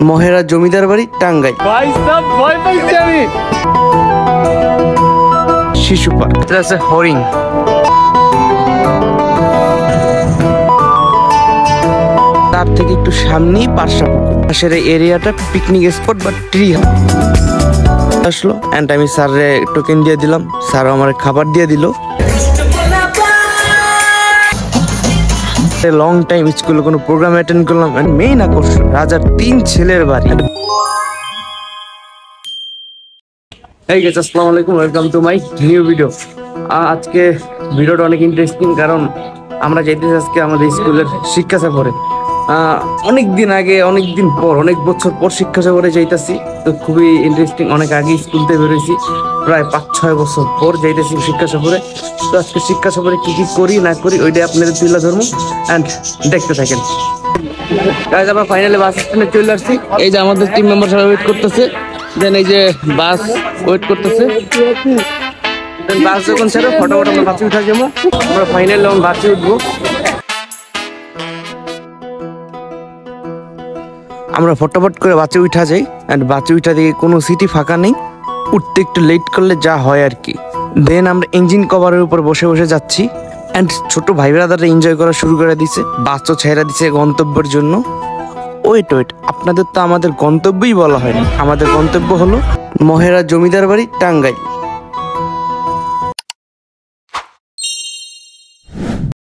মহেরা জমিদার বাড়ি, টাঙ্গাইল। শিশু পার্ক আছে, হরিণ। তার থেকে একটু সামনেই পার্শা পুকুর। পাশের এরিয়াটা পিকনিক স্পট বা ট্রি আসলো। এন্ড আমি স্যারে টোকেন দিয়ে দিলাম, স্যার আমার খাবার দিয়ে দিল। লং টাইম স্কুলে কোনো প্রোগ্রাম অ্যাটেন্ড করলাম। মেইন আকর্ষণ রাজার 3 ছেলের বাড়ি। এই গাইস, আসসালামু আলাইকুম, welcome to my new video. আজকে ভিডিওটা অনেক ইন্টারেস্টিং, কারণ আমরা যাইতেছি আজকে আমাদের স্কুলের শিক্ষা সফরে। অনেক দিন আগে, অনেক দিন পর, অনেক বছর পর শিক্ষা সফরে যাইতেছি। তো খুবই ইন্টারেস্টিং। অনেক আগে স্কুল থেকে বেরোইছি, প্রায় 5-6 বছর পর যাইতেছি শিক্ষা সফরে। তো আজকে শিক্ষা সফরে কি কি করি না করি ওইটা আপনাদের তুলে ধরবো, অ্যান্ড দেখতে থাকেন। গাইস, আমরা ফাইনালি বাস স্ট্যান্ডে চলে আসছি। এই যে আমাদের টিম মেম্বার সবাই ওয়েট করতেছে। দেন এই যে বাস ওয়েট করতেছে। বাস যখন ছেড়ে ফটোফট আমরা বাসে উঠে যাবো। আমরা ফাইনালি বাসে উঠবো। আমরা ফটোফট করে বাসে উঠা যাই। অ্যান্ড বাসে উঠা দিকে কোনো সিটি ফাঁকা নেই। উঠতে একটু লেট করলে যা হয় আর কি। দেন আমরা ইঞ্জিন কভারের উপর বসে বসে যাচ্ছি। অ্যান্ড ছোট ভাই ব্রাদাররা এনজয় করা শুরু করে দিছে। বাসও ছেড়ে দিছে গন্তব্যের জন্য। ওয়েট, আপনাদের তো আমাদের গন্তব্যই বলা হয় না। আমাদের গন্তব্য হলো মহেরা জমিদার বাড়ি, টাঙ্গাইল।